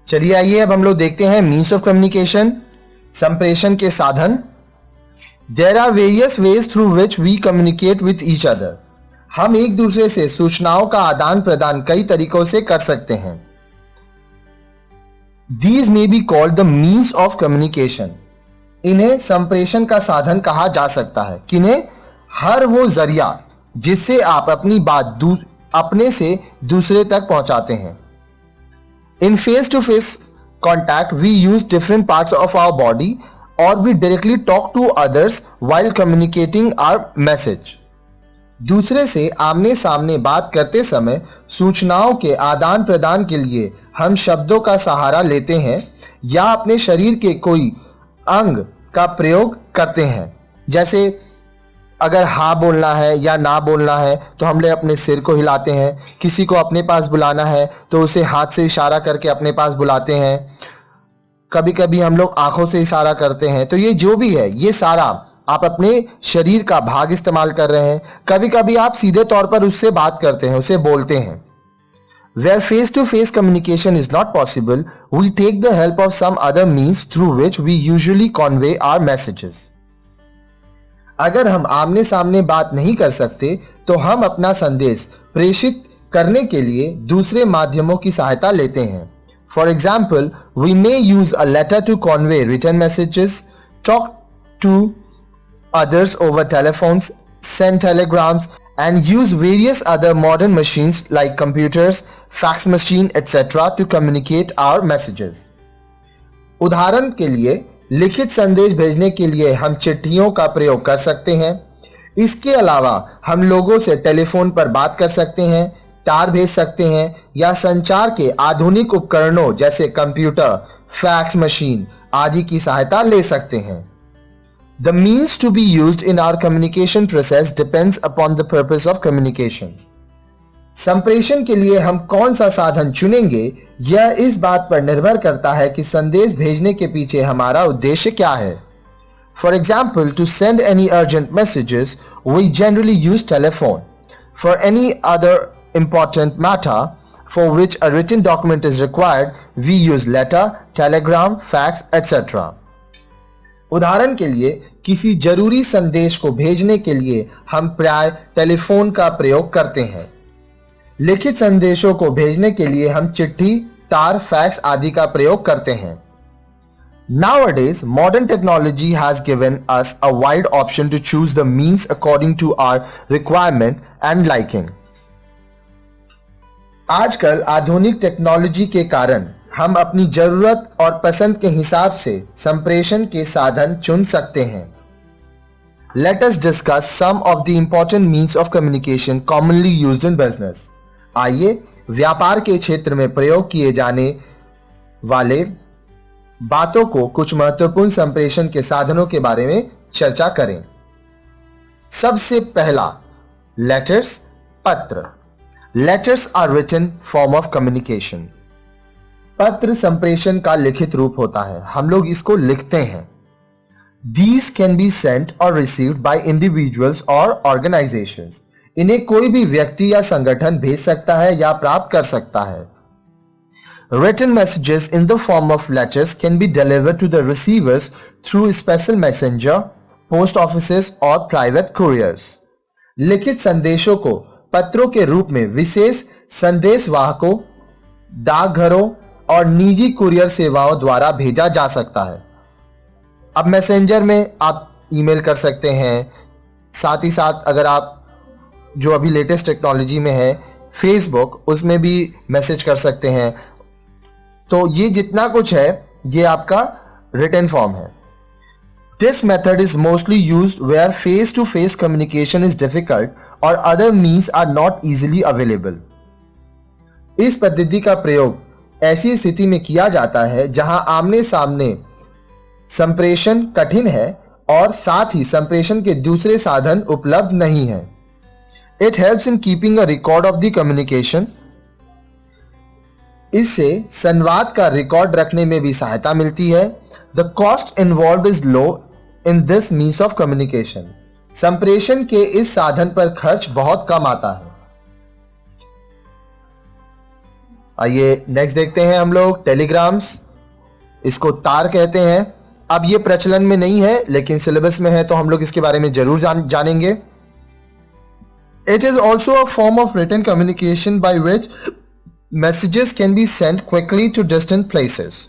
चलिए आइए अब हम लोग देखते हैं मीन्स ऑफ कम्युनिकेशन, संप्रेषण के साधन। There are various ways through which we communicate with each other. हम एक दूसरे से सूचनाओं का आदान प्रदान कई तरीकों से कर सकते हैं। These may be called the means of communication. इन्हें संप्रेषण का साधन कहा जा सकता है। किन्हें? हर वो जरिया जिससे आप अपनी बात अपने से दूसरे तक पहुंचाते हैं। In face-to-face contact, we use different parts of our body or we directly talk to others while communicating our message. दूसरे से आमने सामने बात करते समय सूचनाओं के आदान प्रदान के लिए हम शब्दों का सहारा लेते हैं या अपने शरीर के कोई अंग का प्रयोग करते हैं। जैसे अगर हाँ बोलना है या ना बोलना है तो हम लोग अपने सिर को हिलाते हैं। किसी को अपने पास बुलाना है तो उसे हाथ से इशारा करके अपने पास बुलाते हैं। कभी कभी हम लोग आंखों से इशारा करते हैं। तो ये जो भी है, ये सारा आप अपने शरीर का भाग इस्तेमाल कर रहे हैं। कभी कभी आप सीधे तौर पर उससे बात करते हैं, उसे बोलते हैं। Where face-to-face communication is not possible, we take the help of some other means through which we usually convey our messages. अगर हम आमने सामने बात नहीं कर सकते तो हम अपना संदेश प्रेषित करने के लिए दूसरे माध्यमों की सहायता लेते हैं। For example, we may use a letter to convey written messages, talk to others over telephones, send telegrams, and use various other modern machines like computers, fax machine, etc. to communicate our messages. उदाहरण के लिए लिखित संदेश भेजने के लिए हम चिट्ठियों का प्रयोग कर सकते हैं। इसके अलावा हम लोगों से टेलीफोन पर बात कर सकते हैं, तार भेज सकते हैं या संचार के आधुनिक उपकरणों जैसे कंप्यूटर, फैक्स मशीन आदि की सहायता ले सकते हैं। The means to be used in our communication process depends upon the purpose of communication. संप्रेषण के लिए हम कौन सा साधन चुनेंगे यह इस बात पर निर्भर करता है कि संदेश भेजने के पीछे हमारा उद्देश्य क्या है। For example, to send any urgent messages, we generally use telephone. For any other important matter for which a written document is required, we use letter, telegram, fax, etc. उदाहरण के लिए किसी जरूरी संदेश को भेजने के लिए हम प्राय टेलीफोन का प्रयोग करते हैं। लिखित संदेशों को भेजने के लिए हम चिट्ठी, तार, फैक्स आदि का प्रयोग करते हैं। Nowadays, modern technology has given us a wide option to choose the means according to our requirement and liking. आजकल आधुनिक टेक्नोलॉजी के कारण हम अपनी जरूरत और पसंद के हिसाब से संप्रेषण के साधन चुन सकते हैं। Let us discuss some of the important means of communication commonly used in business. आइए व्यापार के क्षेत्र में प्रयोग किए जाने वाले बातों को कुछ महत्वपूर्ण संप्रेषण के साधनों के बारे में चर्चा करें। सबसे पहला, लेटर्स, पत्र। Letters are written form of communication. पत्र संप्रेषण का लिखित रूप होता है। हम लोग इसको लिखते हैं। These can be sent or received by individuals or organizations. इन्हें कोई भी व्यक्ति या संगठन भेज सकता है या प्राप्त कर सकता है। Written messages in the form of letters can be delivered to the receivers through special messenger, post offices or private couriers. लिखित संदेशों को पत्रों के रूप में विशेष संदेश वाहकों, डाकघरों और निजी कुरियर सेवाओं द्वारा भेजा जा सकता है। अब मैसेंजर में आप ईमेल कर सकते हैं। साथ ही साथ अगर आप जो अभी लेटेस्ट टेक्नोलॉजी में है फेसबुक, उसमें भी मैसेज कर सकते हैं। तो ये जितना कुछ है ये आपका रिटन फॉर्म है। This method is mostly used where face-to-face communication is difficult or other means are not easily available. इस पद्धति का प्रयोग ऐसी स्थिति में किया जाता है जहां आमने सामने संप्रेषण कठिन है और साथ ही संप्रेषण के दूसरे साधन उपलब्ध नहीं है। It helps in keeping a record of the communication. इससे संवाद का रिकॉर्ड रखने में भी सहायता मिलती है। The cost involved is low in this means of communication. संप्रेषण के इस साधन पर खर्च बहुत कम आता है। आइए नेक्स्ट देखते हैं हम लोग टेलीग्राम्स। इसको तार कहते हैं। अब ये प्रचलन में नहीं है लेकिन सिलेबस में है तो हम लोग इसके बारे में जरूर जानेंगे। It is also a form of written communication by which messages can be sent quickly to distant places.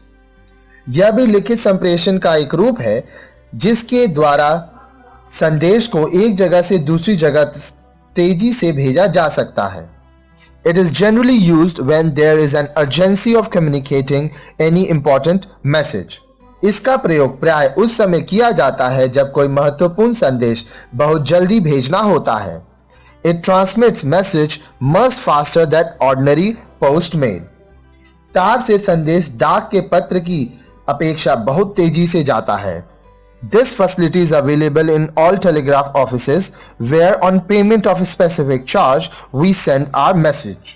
यह भी लिखित संप्रेषण का एक रूप है जिसके द्वारा संदेश को एक जगह से दूसरी जगह तेजी से भेजा जा सकता है। It is generally used when there is an urgency of communicating any important message. इसका प्रयोग प्राय उस समय किया जाता है जब कोई महत्वपूर्ण संदेश बहुत जल्दी भेजना होता है। It transmits message much faster than ordinary post mail. तार से संदेश डाक के पत्र की अपेक्षा बहुत तेजी से जाता है। This facility is available in all telegraph offices where on payment of a specific charge we send our message.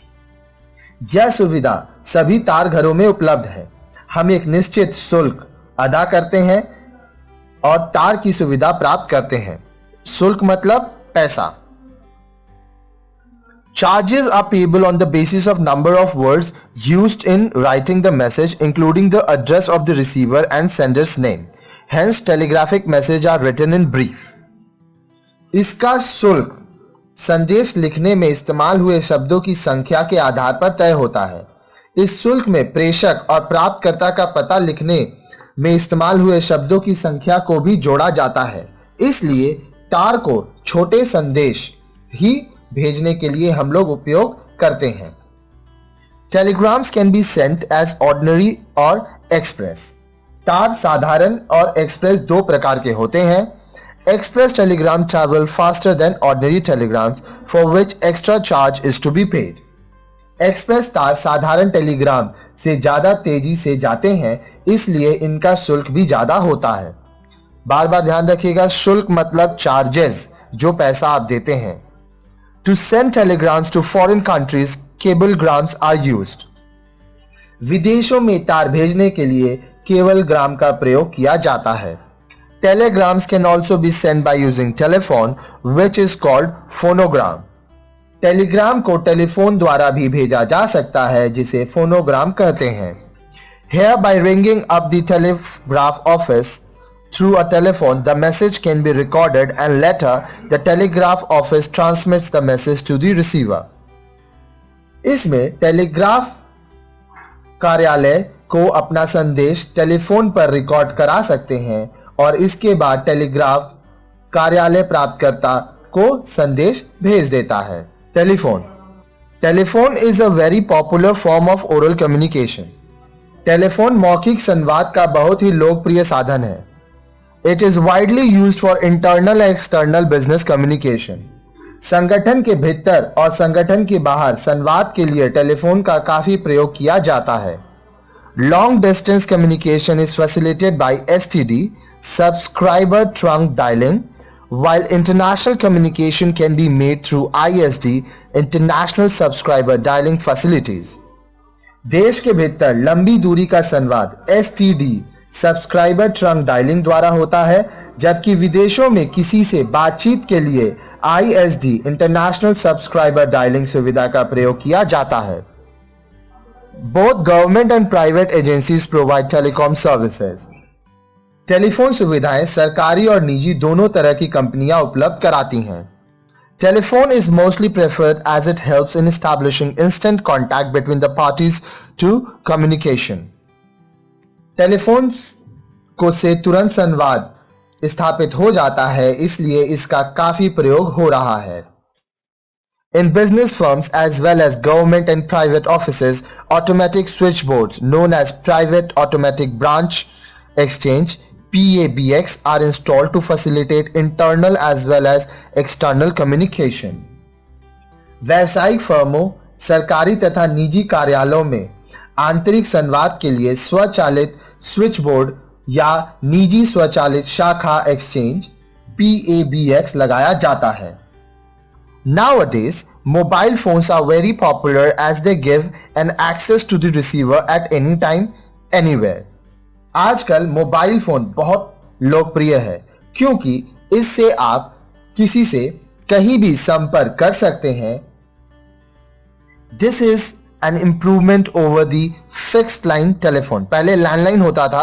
यह सुविधा सभी तार घरों में उपलब्ध है। हम एक निश्चित शुल्क अदा करते हैं और तार की सुविधा प्राप्त करते हैं। शुल्क मतलब पैसा। Charges are payable on the basis of number of words used in writing the message, including the address of the receiver and sender's name. Hence, telegraphic messages are written in brief. इसका शुल्क संदेश लिखने में इस्तेमाल हुए शब्दों की संख्या के आधार पर तय होता है। इस शुल्क में प्रेषक और प्राप्तकर्ता का पता लिखने में इस्तेमाल हुए शब्दों की संख्या को भी जोड़ा जाता है। इसलिए तार को छोटे संदेश ही भेजने के लिए हम लोग उपयोग करते हैं। Telegrams can be sent as ordinary और एक्सप्रेस। तार साधारण और एक्सप्रेस दो प्रकार के होते हैं। Express telegram travel faster than ordinary telegrams for which extra charge is to be paid. Express तार साधारण टेलीग्राम से ज्यादा तेजी से जाते हैं, इसलिए इनका शुल्क भी ज्यादा होता है। बार बार ध्यान रखिएगा, शुल्क मतलब चार्जेस, जो पैसा आप देते हैं। To send telegrams to foreign countries, cablegrams are used. विदेशों में तार भेजने के लिए केबलग्राम का प्रयोग किया जाता है। Telegrams can also be sent by using telephone, which is called phonogram. Telegram को टेलीफोन द्वारा भी भेजा जा सकता है, जिसे फोनोग्राम कहते हैं। Here, by ringing up the telegraph office through a telephone, the message can be recorded and later the telegraph office transmits the message to the receiver. इसमें टेलीग्राफ कार्यालय को अपना संदेश टेलीफोन पर रिकॉर्ड करा सकते हैं और इसके बाद टेलीग्राफ कार्यालय प्राप्तकर्ता को संदेश भेज देता है। Telephone is a very popular form of oral communication. Telephone मौखिक संवाद का बहुत ही लोकप्रिय साधन है। It is widely used for internal and external business communication. संगठन के भीतर और संगठन के बाहर संवाद के लिए टेलीफोन का काफी प्रयोग किया जाता है। Long distance communication is facilitated by STD, subscriber trunk dialing, while international communication can be made through ISD, international subscriber dialing facilities. देश के भीतर लंबी दूरी का संवाद STD सब्सक्राइबर ट्रंक डायलिंग द्वारा होता है, जबकि विदेशों में किसी से बातचीत के लिए ISD इंटरनेशनल सब्सक्राइबर डायलिंग सुविधा का प्रयोग किया जाता है। Both government and private agencies provide telecom services. Telephone सुविधाएं सरकारी और निजी दोनों तरह की कंपनियां उपलब्ध कराती हैं। Telephone is mostly preferred as it helps in establishing instant contact between the parties to communication. Telephone को से तुरंत संवाद स्थापित हो जाता है, इसलिए इसका काफी प्रयोग हो रहा है। In business firms as well as government and private offices, automatic switchboards known as private automatic branch exchange PABX are installed to facilitate internal as well as external communication. व्यावसायिक फर्मों, सरकारी तथा निजी कार्यालयों में आंतरिक संवाद के लिए स्वचालित स्विचबोर्ड या निजी स्वचालित शाखा एक्सचेंज PABX लगाया जाता है। Nowadays, mobile phones are very popular as they give an access to the receiver at any time, anywhere. आजकल मोबाइल फोन बहुत लोकप्रिय है क्योंकि इससे आप किसी से कहीं भी संपर्क कर सकते हैं। This is an improvement over the fixed line telephone. पहले लैंडलाइन होता था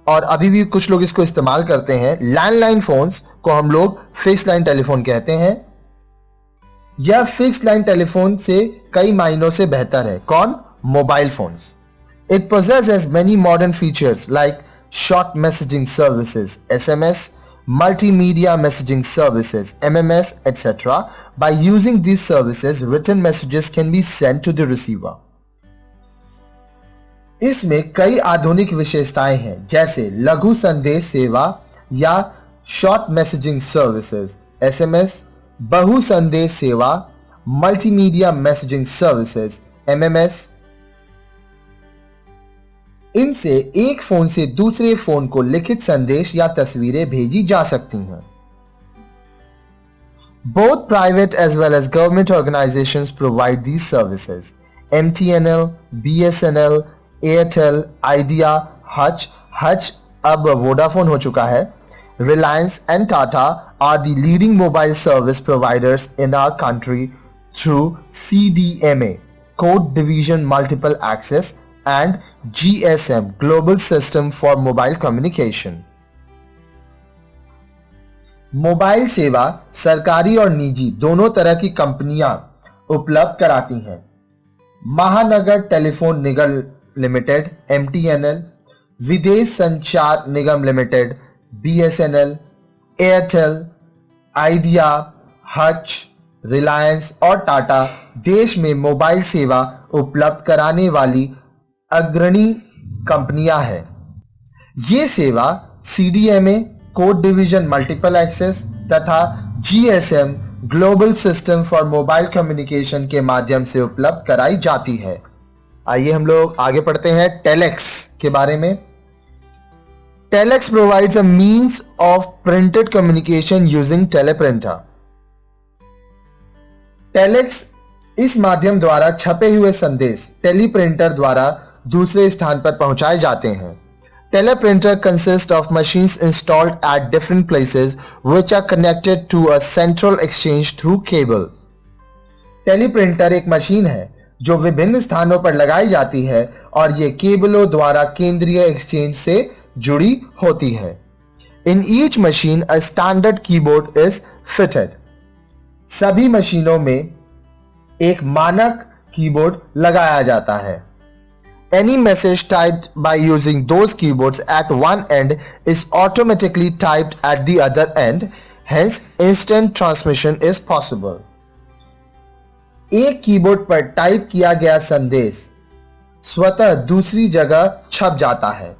और अभी भी कुछ लोग इसको इस्तेमाल करते हैं. लैंडलाइन फोन्स को हम लोग फिक्स्ड लाइन टेलीफोन कहते हैं. यह फिक्स्ड लाइन टेलीफोन से कई मायनों से बेहतर है. कौन? Mobile phones. It possesses many modern features like short messaging services (SMS), multimedia messaging services (MMS), etc. By using these services, written messages can be sent to the receiver. इसमें कई आधुनिक विशेषताएं हैं जैसे लघु संदेश सेवा या शॉर्ट मैसेजिंग सर्विसेज (SMS), बहु संदेश सेवा, मल्टीमीडिया मैसेजिंग सर्विसेज (MMS). इनसे एक फोन से दूसरे फोन को लिखित संदेश या तस्वीरें भेजी जा सकती हैं. Both private as well as government organizations provide these services. MTNL, BSNL, Airtel, Idea, Hutch अब वोडाफोन हो चुका है, Reliance and Tata are the leading mobile service providers in our country through CDMA, Code Division Multiple Access, and GSM, Global System for Mobile Communication. Mobile सेवा सरकारी और निजी दोनों तरह की कंपनियां उपलब्ध कराती हैं. महानगर टेलीफोन निगम limited (MTNL), Videsh Sanchar Nigam limited (BSNL), Airtel, Idea, Hutch, Reliance और टाटा देश में मोबाइल सेवा उपलब्ध कराने वाली अग्रणी कंपनियां हैं. ये सेवा CDMA, code division multiple access तथा GSM, global system for mobile communication के माध्यम से उपलब्ध कराई जाती है. आइए हम लोग आगे पढ़ते हैं टेलेक्स के बारे में. Telex provides a means of printed communication using teleprinter. Telex इस माध्यम द्वारा छपे हुए संदेश टेलीप्रिंटर द्वारा दूसरे स्थान पर पहुंचाए जाते हैं. Teleprinter consists of machines installed at different places which are connected to a central exchange through cable. Teleprinter एक मशीन है जो विभिन्न स्थानों पर लगाई जाती है और ये केबलों द्वारा केंद्रीय एक्सचेंज से जुड़ी होती है. In each machine a standard keyboard is fitted. सभी मशीनों में एक मानक कीबोर्ड लगाया जाता है. Any message typed by using those keyboards at one end is automatically typed at the other end, hence instant transmission is possible. एक keyboard पर टाइप किया गया संदेश स्वतः दूसरी जगह छप जाता है.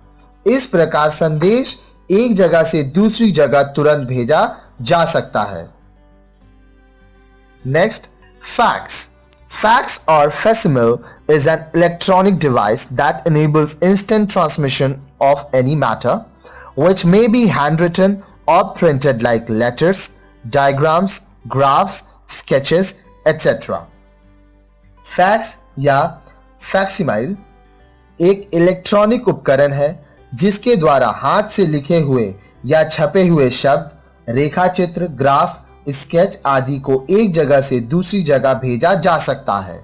इस प्रकार संदेश एक जगह से दूसरी जगह तुरंत भेजा जा सकता है. Next, fax. Fax or facsimile is an electronic device that enables instant transmission of any matter, which may be handwritten or printed like letters, diagrams, graphs, sketches, etc. Fax या facsimile एक इलेक्ट्रॉनिक उपकरण है जिसके द्वारा हाथ से लिखे हुए या छपे हुए शब्द, रेखाचित्र, ग्राफ, स्केच आदि को एक जगह से दूसरी जगह भेजा जा सकता है.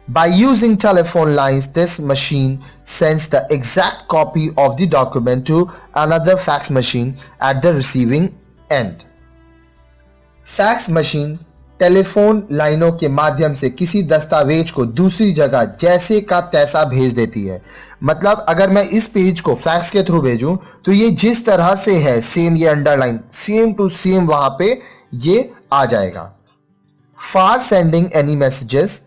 By using telephone lines, this machine sends the exact copy of the document to another fax machine at the receiving end. Fax machine telephone लाइनों के माध्यम से किसी दस्तावेज को दूसरी जगह जैसे का तैसा भेज देती है. मतलब अगर मैं इस पेज को फैक्स के थ्रू भेजूं तो ये जिस तरह से है सेम, ये अंडरलाइन सेम टू सेम वहां पे ये आ जाएगा. For sending any messages,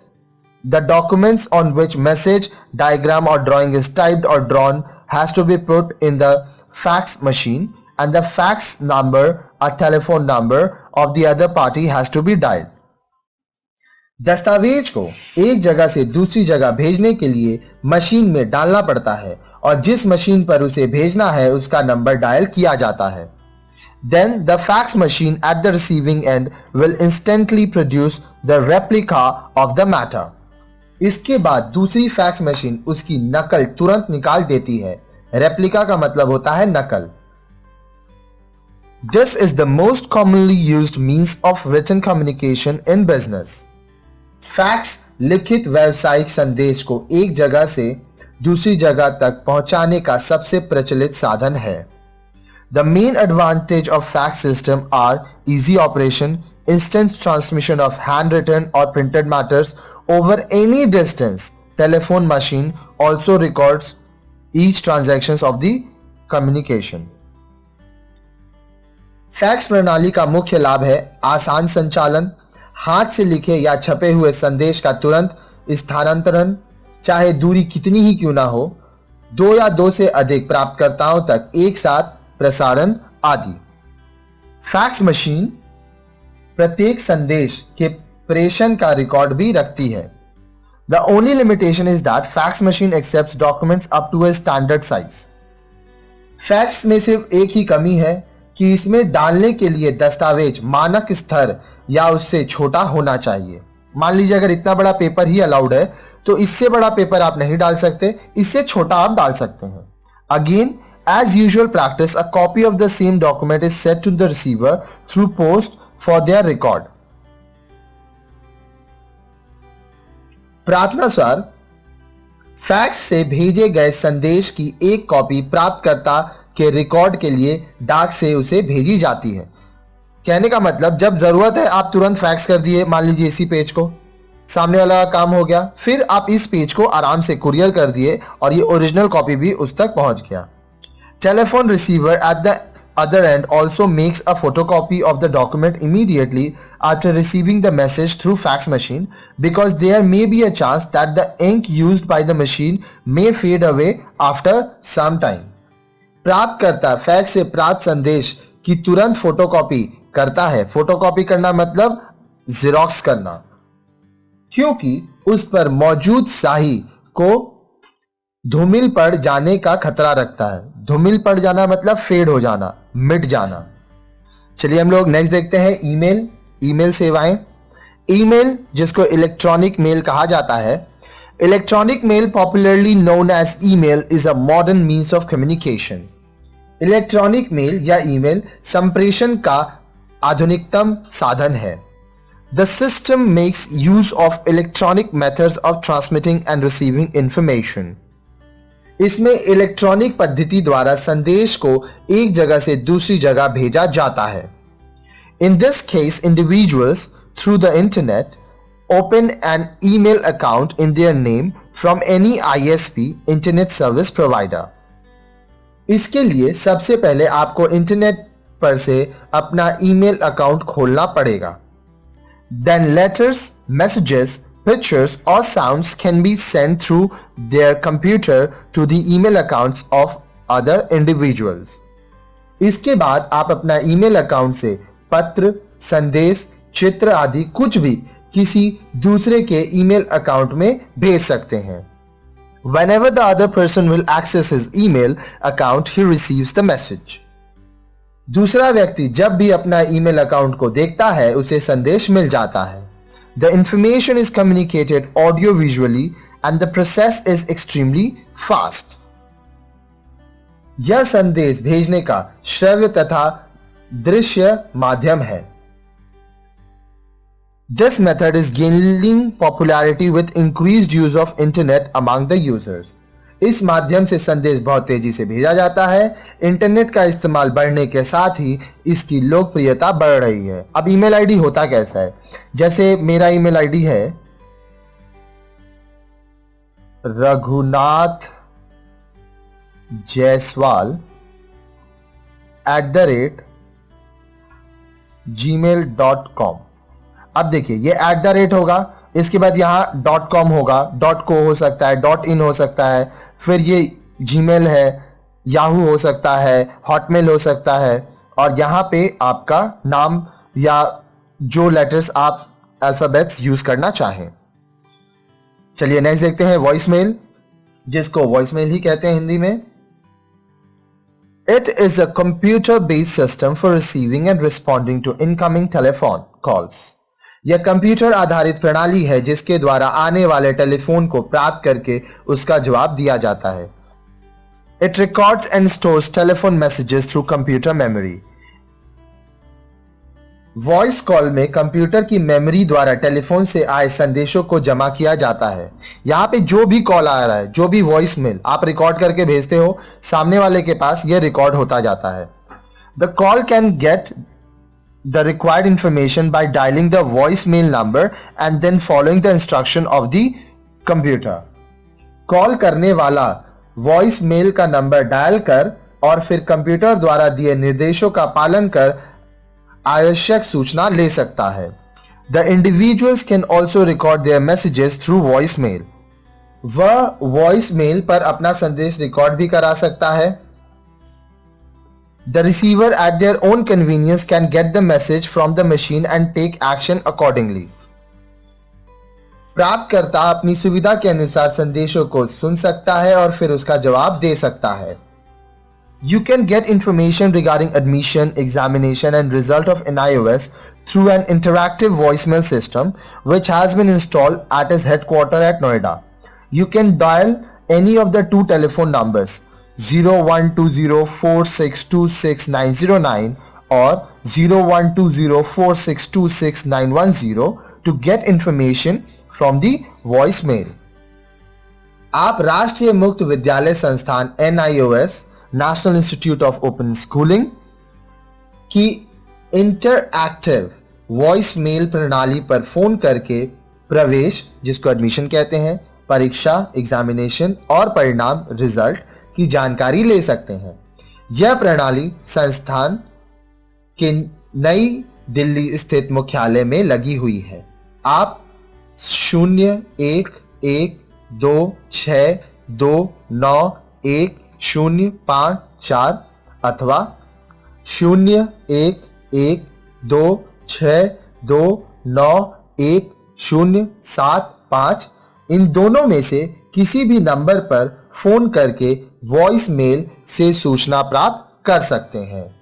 the documents on which message, diagram or drawing is typed or drawn has to be put in the fax machine and the fax number or telephone number of the other party has to be dialed. दस्तावेज को एक जगह से दूसरी जगह भेजने के लिए मशीन में डालना पड़ता है और जिस मशीन पर उसे भेजना है उसका नंबर डायल किया जाता है. Then the fax machine at the receiving end will instantly produce the replica of the matter. इसके बाद दूसरी फैक्स मशीन उसकी नकल तुरंत निकाल देती है. रेप्लिका का मतलब होता है नकल. This is the most commonly used means of written communication in business. Fax लिखित व्यावसायिक संदेश को एक जगह से दूसरी जगह तक पहुंचाने का सबसे प्रचलित साधन है। The main advantage of fax system are easy operation, instant transmission of handwritten or printed matters over any distance. Telephone machine also records each transactions of the communication. Fax प्रणाली का मुख्य लाभ है आसान संचालन, हाथ से लिखे या छपे हुए संदेश का तुरंत स्थानांतरण, चाहे दूरी कितनी ही क्यों ना हो, दो या दो से अधिक प्राप्तकर्ताओं तक एक साथ प्रसारण आदि। फैक्स मशीन प्रत्येक संदेश के प्रेषण का रिकॉर्ड भी रखती है। The only limitation is that fax machine accepts documents up to a standard size. Fax में सिर्फ एक ही कमी है कि इसमें डालने के लिए दस्तावेज मानक स्तर या उससे छोटा होना चाहिए। मान लीजिए अगर इतना बड़ा पेपर ही अलाउड है तो इससे बड़ा पेपर आप नहीं डाल सकते, इससे छोटा आप डाल सकते हैं। Again, as usual practice, a copy of the same document is sent to the receiver through post for their record. प्रार्थनानुसार फैक्स से भेजे गए संदेश की एक कॉपी प्राप्तकर्ता के रिकॉर्ड के लिए डाक से उसे भेजी जाती है। कहने का मतलब जब जरूरत है आप तुरंत फैक्स कर दिए, मान लीजिए इसी पेज को, सामने वाला का काम हो गया, फिर आप इस पेज को आराम से कुरियर कर दिए और ये ओरिजिनल कॉपी भी उस तक पहुंच गया। Telephone receiver at the other end also makes a photocopy of the document immediately after receiving the message through fax machine because there may be a chance that the ink used by the machine may fade away after some time. प्राप्तकर्ता fax से प्राप्त संदेश की तुरंत photocopy करता है। Photocopy करना मतलब जेरोक्स करना, क्योंकि उस पर मौजूद स्याही को धूमिल पड़ जाने का खतरा रखता है। धूमिल पड़ जाना मतलब फेड हो जाना, मिट जाना। चलिए हम लोग नेक्स्ट देखते हैं ईमेल। ईमेल सेवाएं। ईमेल, जिसको इलेक्ट्रॉनिक मेल कहा जाता है, electronic mail popularly known as email is a modern means of communication. Electronic mail या ईमेल संप्रेषण का आधुनिकतम साधन है। The system makes use of electronic methods of transmitting and receiving information. इसमें इलेक्ट्रॉनिक पद्धति द्वारा संदेश को एक जगह से दूसरी जगह भेजा जाता है। In this case, individuals through the internet open an email account in their name from any ISP, Internet Service Provider. इसके लिए सबसे पहले आपको इंटरनेट पर से अपना ईमेल अकाउंट खोलना पड़ेगा। Then letters, messages, pictures or sounds can be sent through their computer to the email accounts of other individuals. इसके बाद आप अपना ईमेल अकाउंट से पत्र, संदेश, चित्र आदि कुछ भी किसी दूसरे के ईमेल अकाउंट में भेज सकते हैं। Whenever the other person will access his email account, he receives the message. दूसरा व्यक्ति जब भी अपना ईमेल अकाउंट को देखता है उसे संदेश मिल जाता है। The information is communicated audio visually and the process is extremely fast. यह संदेश भेजने का श्रव्य तथा दृश्य माध्यम है। This method is gaining popularity with increased use of internet among the users. इस माध्यम से संदेश बहुत तेजी से भेजा जाता है। इंटरनेट का इस्तेमाल बढ़ने के साथ ही इसकी लोकप्रियता बढ़ रही है। अब ईमेल आईडी होता कैसा है? जैसे मेरा ईमेल आईडी है रघुनाथ जायसवाल @gmail.com। अब देखिए ये @ होगा, इसके बाद यहां .com होगा, .co हो सकता है, .in हो सकता है, फिर ये जीमेल है, याहू हो सकता है, हॉटमेल हो सकता है, और यहां पे आपका नाम या जो लेटर्स आप अल्फाबेट्स यूज करना चाहें। चलिए नेक्स्ट देखते हैं वॉइसमेल, जिसको वॉइसमेल ही कहते हैं हिंदी में। It is a computer-based system for receiving and responding to incoming telephone calls. यह कंप्यूटर आधारित प्रणाली है जिसके द्वारा आने वाले टेलीफोन को प्राप्त करके उसका जवाब दिया जाता है। It records and stores telephone messages through computer memory. Voice call में कंप्यूटर की मेमोरी द्वारा टेलीफोन से आए संदेशों को जमा किया जाता है। यहाँ पे जो भी कॉल आ रहा है, जो भी वॉइस मेल आप रिकॉर्ड करके भेजते हो, सामने वाले के पास यह रिकॉर्ड होता जाता है। The call can get the required information by dialing the voicemail number and then following the instruction of the computer. Call करने वाला वॉइस मेल का नंबर डायल कर और फिर कंप्यूटर द्वारा दिए निर्देशों का पालन कर आवश्यक सूचना ले सकता है। The individuals can also record their messages through voicemail. वह वॉइस मेल पर अपना संदेश रिकॉर्ड भी करा सकता है। The receiver at their own convenience can get the message from the machine and take action accordingly. प्राप्तकर्ता अपनी सुविधा के अनुसार संदेशों को सुन सकता है और फिर उसका जवाब दे सकता है। You can get information regarding admission, examination and result of NIOS through an interactive voicemail system which has been installed at its headquarters at Noida. You can dial any of the two telephone numbers 012046266909 or 012046266910 to get information from the voicemail. आप राष्ट्रीय मुक्त विद्यालय संस्थान NIOS national institute of open schooling की interactive voice mail प्रणाली पर phone करके प्रवेश, जिसको एडमिशन कहते हैं, परीक्षा एग्जामिनेशन और परिणाम रिजल्ट की जानकारी ले सकते हैं। यह प्रणाली संस्थान के नई दिल्ली स्थित मुख्यालय में लगी हुई है। आप 0112629105 अथवा 0112629105 इन दोनों में से किसी भी नंबर पर फोन करके वॉइस मेल से सूचना प्राप्त कर सकते हैं।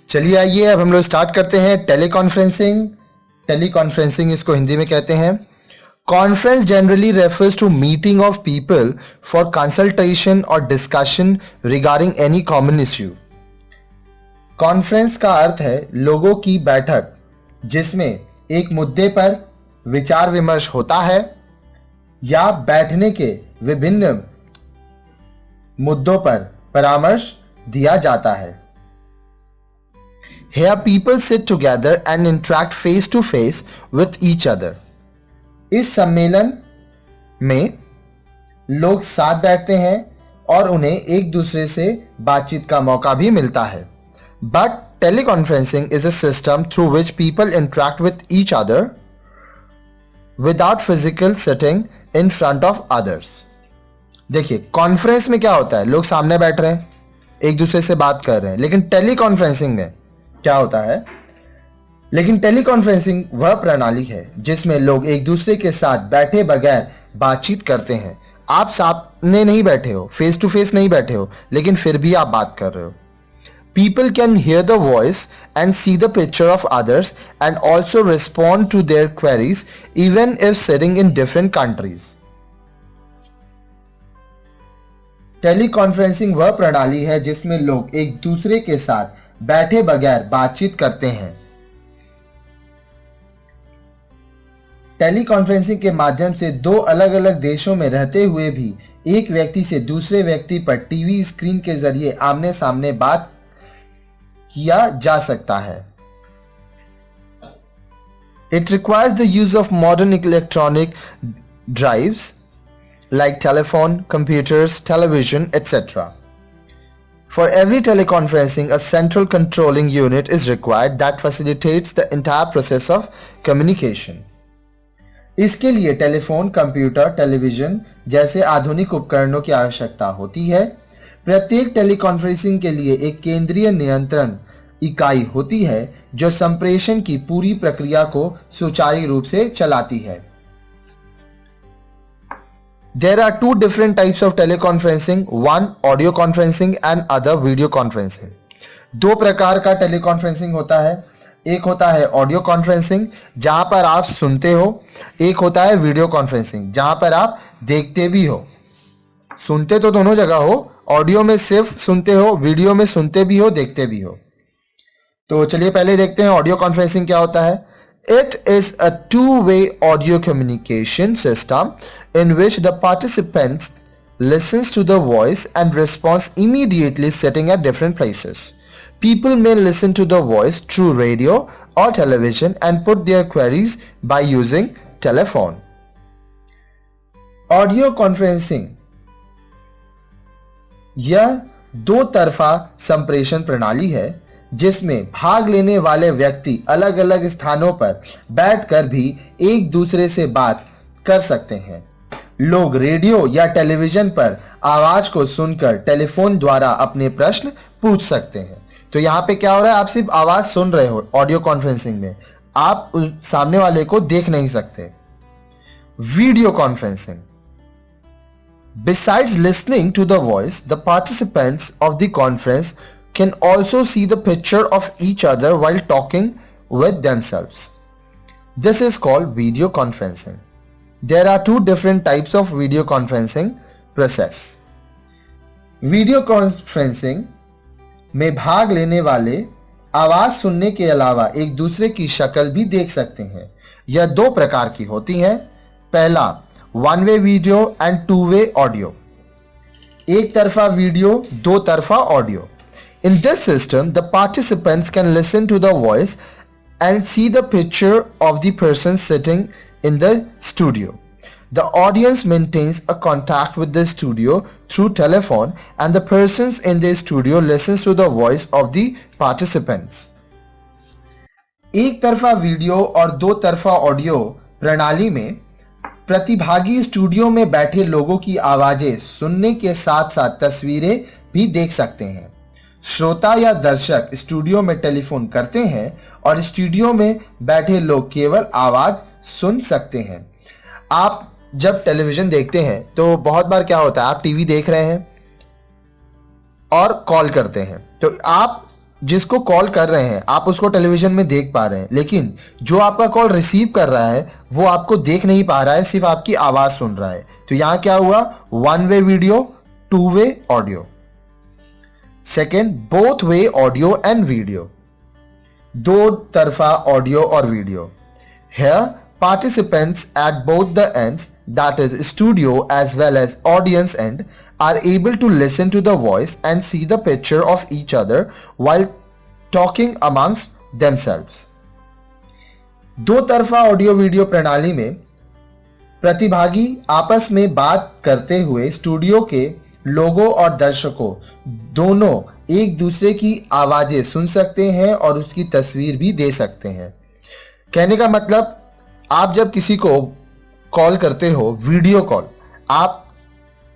चलिए आइए अब हम लोग स्टार्ट करते हैं टेलीकॉन्फ्रेंसिंग। टेलीकॉन्फ्रेंसिंग इसको हिंदी में कहते हैं। Conference generally refers to meeting of people for consultation और discussion regarding any common issue. Conference का अर्थ है लोगों की बैठक जिसमें एक मुद्दे पर विचार विमर्श होता है या बैठने के विभिन्न मुद्दों पर परामर्श दिया जाता है। Here people sit together and interact face to face with each other. इस सम्मेलन में लोग साथ बैठते हैं और उन्हें एक दूसरे से बातचीत का मौका भी मिलता है। But teleconferencing is a system through which people interact with each other without physical sitting in front of others. देखिए कॉन्फ्रेंस में क्या होता है, लोग सामने बैठ रहे हैं, एक दूसरे से बात कर रहे हैं, लेकिन टेलीकॉन्फ्रेंसिंग में क्या होता है, लेकिन टेलीकॉन्फ्रेंसिंग वह प्रणाली है जिसमें लोग एक दूसरे के साथ बैठे बगैर बातचीत करते हैं। आप सामने नहीं बैठे हो, फेस टू फेस नहीं बैठे हो, लेकिन फिर भी आप बात कर रहे हो। People can hear the voice and see the picture of others and also respond to their queries even if sitting in different countries. Teleconferencing वह प्रणाली है जिसमें लोग एक दूसरे के साथ बैठे बगैर बातचीत करते हैं। टेलीकॉन्फ्रेंसिंग के माध्यम से दो अलग अलग देशों में रहते हुए भी एक व्यक्ति से दूसरे व्यक्ति पर टीवी स्क्रीन के जरिए आमने सामने बात किया जा सकता है। It requires the use of modern electronic drives like telephone, computers, television, etc. For every teleconferencing, a central controlling unit is required that facilitates the entire process of communication. इसके लिए टेलीफोन, कंप्यूटर, टेलीविजन जैसे आधुनिक उपकरणों की आवश्यकता होती है। प्रत्येक टेलीकॉन्फ्रेंसिंग के लिए एक केंद्रीय नियंत्रण इकाई होती है जो संप्रेषण की पूरी प्रक्रिया को सुचारू रूप से चलाती है। There are two different types of teleconferencing, one audio conferencing and other video conferencing. दो प्रकार का टेलीकॉन्फ्रेंसिंग होता है, एक होता है ऑडियो कॉन्फ्रेंसिंग जहां पर आप सुनते हो, एक होता है वीडियो कॉन्फ्रेंसिंग जहां पर आप देखते भी हो। सुनते तो दोनों जगह हो, ऑडियो में सिर्फ सुनते हो, वीडियो में सुनते भी हो, देखते भी हो। तो चलिए पहले देखते हैं ऑडियो कॉन्फ्रेंसिंग क्या होता है। It is a two-way audio communication system in which the participants listens to the voice and responds immediately sitting at different places. People may listen to the voice through radio or television and put their queries by using telephone. Audio conferencing यह दो तरफा संप्रेषण प्रणाली है जिसमें भाग लेने वाले व्यक्ति अलग अलग स्थानों पर बैठकर भी एक दूसरे से बात कर सकते हैं। लोग रेडियो या टेलीविजन पर आवाज को सुनकर टेलीफोन द्वारा अपने प्रश्न पूछ सकते हैं। तो यहाँ पे क्या हो रहा है, आप सिर्फ आवाज सुन रहे हो ऑडियो कॉन्फ्रेंसिंग में, आप सामने वाले को देख नहीं सकते। Video conferencing, besides listening to the voice, the participants of the conference can also see the picture of each other while talking with themselves. This is called video conferencing. There are two different types of video conferencing process. Video conferencing में भाग लेने वाले आवाज सुनने के अलावा एक दूसरे की शक्ल भी देख सकते हैं। यह दो प्रकार की होती हैं। पहला, one way video and two way audio, एक तरफा वीडियो, दो तरफा ऑडियो। In this system the participants can listen to the voice and see the picture of the person sitting in the studio. The audience maintains a contact with the studio through telephone and the persons in the studio listens to the voice of the participants. एक तरफा video और दो तरफा audio प्रणाली में प्रतिभागी studio में बैठे लोगों की आवाजें सुनने के साथ साथ तस्वीरें भी देख सकते हैं। श्रोता या दर्शक स्टूडियो में टेलीफोन करते हैं और स्टूडियो में बैठे लोग केवल आवाज सुन सकते हैं। आप जब टेलीविजन देखते हैं तो बहुत बार क्या होता है, आप टीवी देख रहे हैं और कॉल करते हैं, तो आप जिसको कॉल कर रहे हैं आप उसको टेलीविजन में देख पा रहे हैं, लेकिन जो आपका कॉल रिसीव कर रहा है वो आपको देख नहीं पा रहा है, सिर्फ आपकी आवाज सुन रहा है। तो यहां क्या हुआ, one way video, two way audio. Second, both way audio and video, दो तरफा ऑडियो और video. Here participants at both the ends, that is studio as well as audience and, are able to listen to the voice and see the picture of each other while talking amongst themselves. दो तरफा audio video प्रणाली में प्रतिभागी आपस में बात करते हुए स्टूडियो के लोगों और दर्शकों दोनों एक दूसरे की आवाजें सुन सकते हैं और उसकी तस्वीर भी दे सकते हैं। कहने का मतलब, आप जब किसी को कॉल करते हो, वीडियो कॉल, आप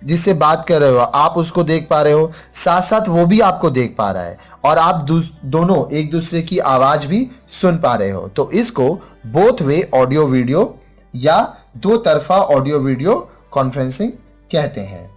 जिससे बात कर रहे हो आप उसको देख पा रहे हो, साथ साथ वो भी आपको देख पा रहा है और आप दोनों एक दूसरे की आवाज भी सुन पा रहे हो। तो इसको बोथ वे ऑडियो वीडियो या दो तरफा ऑडियो वीडियो कॉन्फ्रेंसिंग कहते हैं।